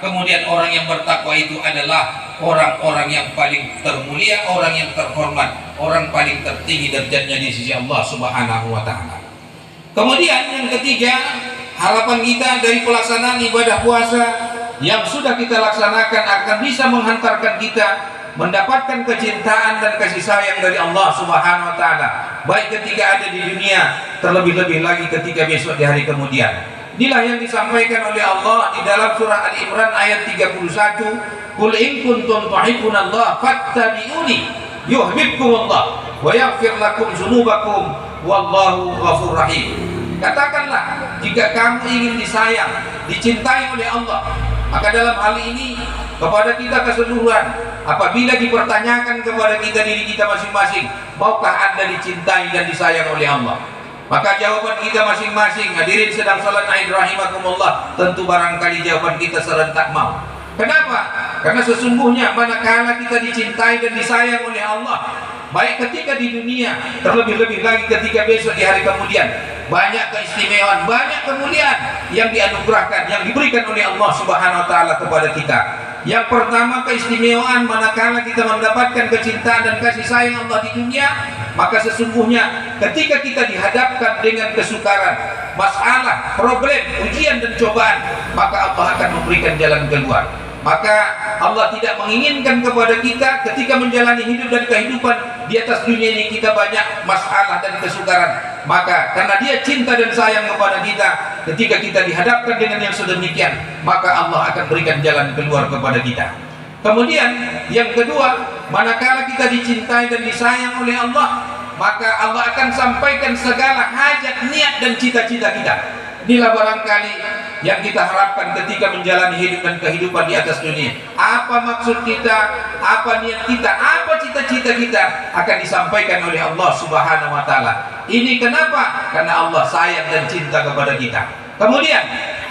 Kemudian orang yang bertakwa itu adalah orang-orang yang paling termulia, orang yang terhormat, orang paling tertinggi derajatnya di sisi Allah Subhanahu wa taala. Kemudian yang ketiga, harapan kita dari pelaksanaan ibadah puasa yang sudah kita laksanakan akan bisa menghantarkan kita mendapatkan kecintaan dan kasih sayang dari Allah Subhanahu wa taala, baik ketika ada di dunia, terlebih-lebih lagi ketika besok di hari kemudian. Inilah yang disampaikan oleh Allah di dalam surah Al-Imran ayat 31, "Qul in kuntum tuhibbunallaha fattabi'uni yuhibbukumullah wa yaghfir lakum dzunubakum wallahu ghafurur rahim." Katakanlah, jika kamu ingin disayang, dicintai oleh Allah, maka dalam hal ini kepada kita keseluruhan, apabila dipertanyakan kepada kita diri kita masing-masing, maukah Anda dicintai dan disayang oleh Allah? Maka jawaban kita masing-masing, hadirin sedang salat Id rahimakumullah, tentu barangkali jawaban kita serentak mau. Kenapa? Karena sesungguhnya manakala kita dicintai dan disayang oleh Allah, baik ketika di dunia, terlebih-lebih lagi ketika besok di hari kemudian, banyak keistimewaan, banyak kemuliaan yang dianugerahkan, yang diberikan oleh Allah Subhanahu wa taala kepada kita. Yang pertama, keistimewaan manakala kita mendapatkan kecintaan dan kasih sayang Allah di dunia, maka sesungguhnya ketika kita dihadapkan dengan kesukaran, masalah, problem, ujian dan cobaan, maka Allah akan memberikan jalan keluar. Maka Allah tidak menginginkan kepada kita ketika menjalani hidup dan kehidupan di atas dunia ini kita banyak masalah dan kesukaran. Maka karena Dia cinta dan sayang kepada kita, ketika kita dihadapkan dengan yang sedemikian, maka Allah akan berikan jalan keluar kepada kita. Kemudian yang kedua, manakala kita dicintai dan disayang oleh Allah, maka Allah akan sampaikan segala hajat, niat dan cita-cita kita. Inilah barangkali yang kita harapkan ketika menjalani hidup dan kehidupan di atas dunia. Apa maksud kita, apa niat kita, apa cita-cita kita akan disampaikan oleh Allah Subhanahu wa taala. Ini kenapa? Karena Allah sayang dan cinta kepada kita. Kemudian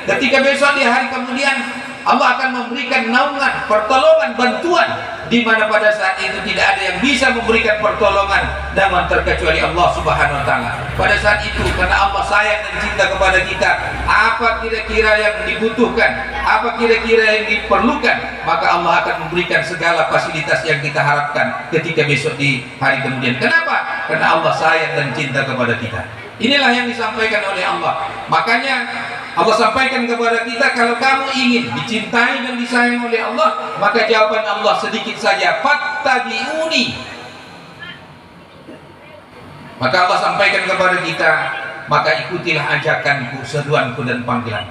ketika besok di hari kemudian, Allah akan memberikan naungan, pertolongan, bantuan, di mana pada saat itu tidak ada yang bisa memberikan pertolongan dan terkecuali Allah Subhanahu wa taala. Pada saat itu, karena Allah sayang dan cinta kepada kita, apa kira-kira yang dibutuhkan, apa kira-kira yang diperlukan, maka Allah akan memberikan segala fasilitas yang kita harapkan ketika besok di hari kemudian. Kenapa? Karena Allah sayang dan cinta kepada kita. Inilah yang disampaikan oleh Allah. Makanya Allah sampaikan kepada kita, kalau kamu ingin dicintai dan disayang oleh Allah, maka jawaban Allah sedikit saja, fattabi'uni. Maka Allah sampaikan kepada kita, maka ikutilah ajakanku, seruanku dan panggilan.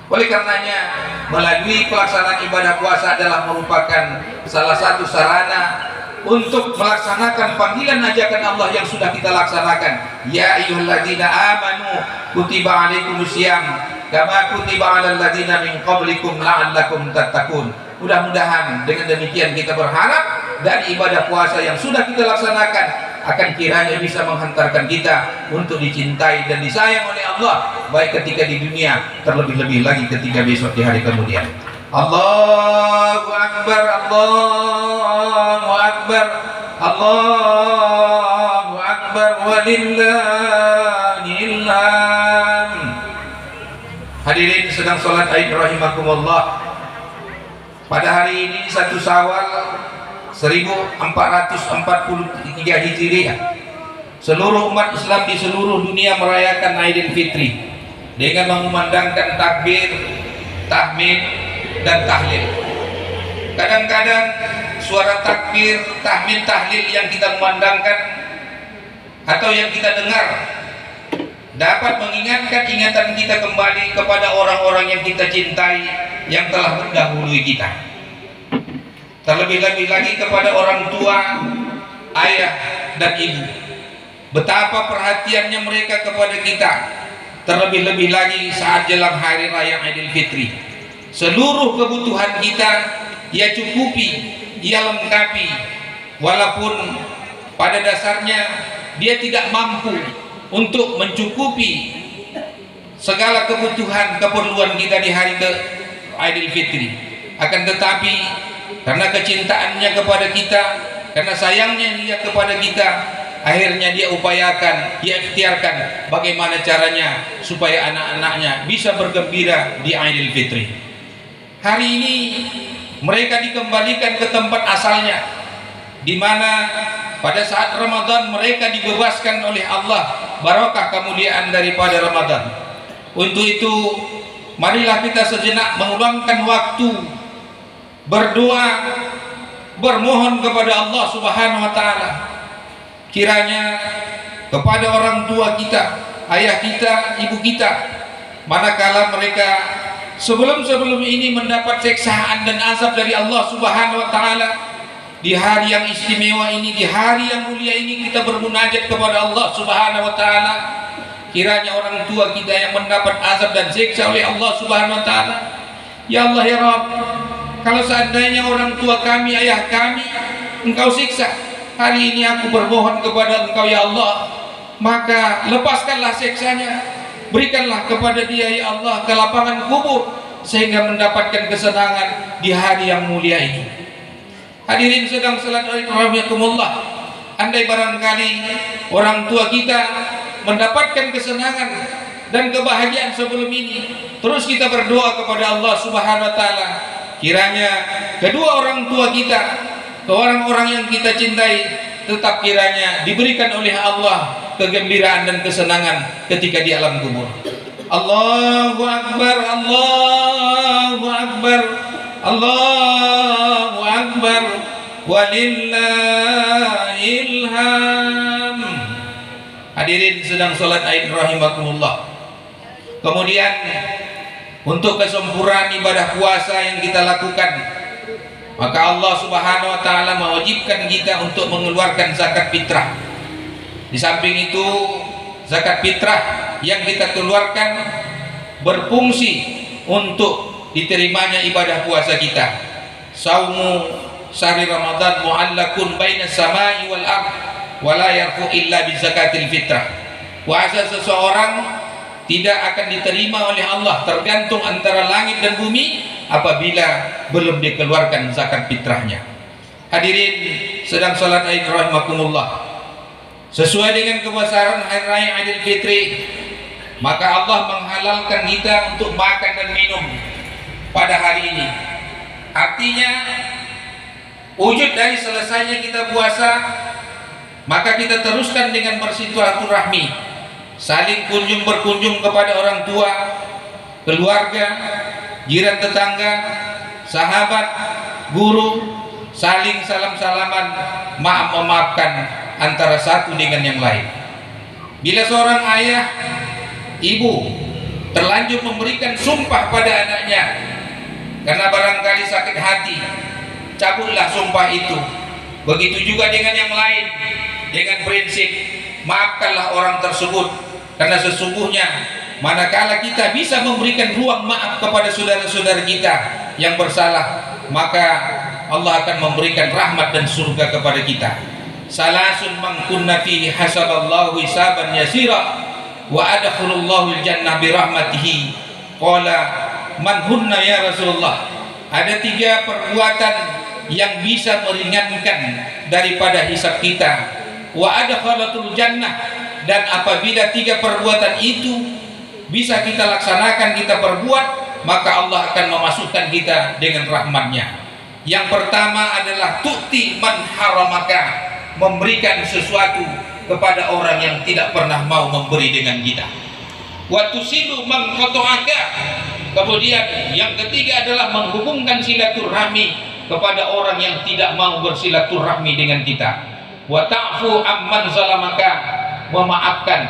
Oleh karenanya, melalui pelaksanaan ibadah puasa adalah merupakan salah satu sarana untuk melaksanakan panggilan ajakan Allah yang sudah kita laksanakan. Ya ayyuhalladzina amanu kutiba alaikumusiyam kama kutiba alal ladzina min qablikum la'allakum tattaqun. Mudah-mudahan dengan demikian kita berharap dari ibadah puasa yang sudah kita laksanakan akan kiranya bisa menghantarkan kita untuk dicintai dan disayang oleh Allah, baik ketika di dunia, terlebih-lebih lagi ketika besok di hari kemudian. Allahu Akbar, Allahu Akbar, Allahu Akbar, walillahil hamd. Hadirin sedang salat Id rahimakumullah. Pada hari ini 1 Syawal 1443 Hijriah, seluruh umat Islam di seluruh dunia merayakan Aidil Fitri dengan mengumandangkan takbir, tahmid dan tahlil. Kadang-kadang suara takbir, tahmid, tahlil yang kita memandangkan atau yang kita dengar dapat mengingatkan ingatan kita kembali kepada orang-orang yang kita cintai yang telah mendahului kita. Terlebih-lebih lagi kepada orang tua, ayah dan ibu. Betapa perhatiannya mereka kepada kita. Terlebih-lebih lagi saat jelang hari raya Idul Fitri. Seluruh kebutuhan kita ia cukupi, ia lengkapi, walaupun pada dasarnya dia tidak mampu untuk mencukupi segala kebutuhan keperluan kita di hari Idul Fitri. Akan tetapi karena kecintaannya kepada kita, karena sayangnya dia kepada kita, akhirnya dia upayakan, dia ikhtiarkan bagaimana caranya supaya anak-anaknya bisa bergembira di Idul Fitri. hari ini mereka dikembalikan ke tempat asalnya, di mana pada saat Ramadan mereka dibebaskan oleh Allah, barokah kemuliaan daripada Ramadan. Untuk itu marilah kita sejenak meluangkan waktu berdoa, bermohon kepada Allah Subhanahu wa taala. Kiranya kepada orang tua kita, ayah kita, ibu kita, manakala mereka sebelum ini mendapat siksaan dan azab dari Allah Subhanahu wa taala, di hari yang istimewa ini, di hari yang mulia ini kita bermunajat kepada Allah Subhanahu wa taala. Kiranya orang tua kita yang mendapat azab dan siksa oleh Allah Subhanahu wa taala, ya Allah ya Rabb, kalau seandainya orang tua kami, ayah kami Engkau siksa, hari ini aku bermohon kepada Engkau ya Allah, maka lepaskanlah siksanya, berikanlah kepada dia ya Allah kelapangan kubur, sehingga mendapatkan kesenangan di hari yang mulia ini. Hadirin sedang salat rahimakumullah, andai barangkali orang tua kita mendapatkan kesenangan dan kebahagiaan sebelum ini, terus kita berdoa kepada Allah Subhanahu wa taala, kiranya kedua orang tua kita, ke orang-orang yang kita cintai, tetap kiranya diberikan oleh Allah kegembiraan dan kesenangan ketika di alam kubur. Allahu Akbar, Allahu Akbar, Allahu Akbar, walillahil ham. Hadirin sedang salat Aid rahimakumullah. Kemudian untuk kesempurnaan ibadah puasa yang kita lakukan, maka Allah Subhanahu wa taala mewajibkan kita untuk mengeluarkan zakat fitrah. Di samping itu, zakat fitrah yang kita keluarkan berfungsi untuk diterimanya ibadah puasa kita. Saumu syahri Ramadan mu'allakun bainas samai wal ardh wa la yarfu illa bi zakatil fitrah. Puasa seseorang tidak akan diterima oleh Allah, tergantung antara langit dan bumi apabila belum dikeluarkan zakat fitrahnya. Hadirin sedang salat Aid rahimakumullah, sesuai dengan kebesaran hari raya Idul Fitri, maka Allah menghalalkan kita untuk makan dan minum pada hari ini. Artinya wujud dari selesainya kita puasa, maka kita teruskan dengan bersilaturahmi, saling berkunjung kepada orang tua, keluarga, jiran tetangga, sahabat, guru, saling salam-salaman, maaf-memaafkan antara satu dengan yang lain. Bila seorang ayah, ibu terlanjur memberikan sumpah pada anaknya karena barangkali sakit hati, cabutlah sumpah itu. Begitu juga dengan yang lain, dengan prinsip maafkanlah orang tersebut, karena sesungguhnya manakala kita bisa memberikan ruang maaf kepada saudara-saudara kita yang bersalah, maka Allah akan memberikan rahmat dan surga kepada kita. Salasun man kunna fihi hasaballahu hisaban yasira wa adkhulullahu aljannah birahmatihi. Qala man hunna ya Rasulullah. Ada 3 perbuatan yang bisa meringankan daripada hisab kita. Wa adkhalatul jannah, dan apabila 3 perbuatan itu bisa kita laksanakan, kita perbuat, maka Allah akan memasukkan kita dengan rahmatnya. Yang pertama adalah tu'ti man haramaka, memberikan sesuatu kepada orang yang tidak pernah mau memberi dengan kita. Wa tusilu man qata'aka, kemudian yang ketiga adalah menghubungkan silaturahmi kepada orang yang tidak mau bersilaturahmi dengan kita. Wa ta'fu amman zalamaka, memaafkan,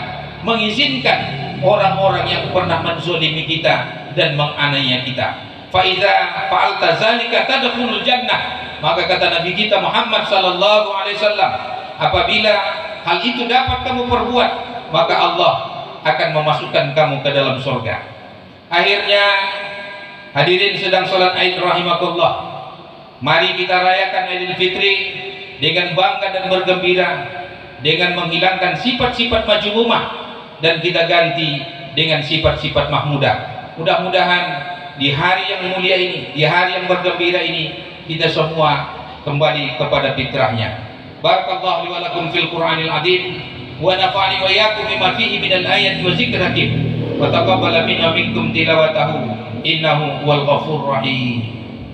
mengizinkan orang-orang yang pernah menzolimi kita dan menganiaya kita. Fa idza fa'alta zalika tadkhulul jannah, maka kata Nabi kita Muhammad sallallahu alaihi wasallam, apabila hal itu dapat kamu perbuat, maka Allah akan memasukkan kamu ke dalam surga. Akhirnya hadirin sedang salat Aid rahimakumullah, mari kita rayakan Idul Fitri dengan bangga dan bergembira, dengan menghilangkan sifat-sifat majmumah dan kita ganti dengan sifat-sifat mahmudah. Mudah-mudahan di hari yang mulia ini, di hari yang bergembira ini, kita semua kembali kepada fitrahnya. Barakallahu li wa lakum fil Qur'anil azim wa nafa'ani wa iyyakum bima fihi minal ayati wa dzikril hakim. wa taqabbal minna minkum tilawatahu innahu huwal ghafurur rahim.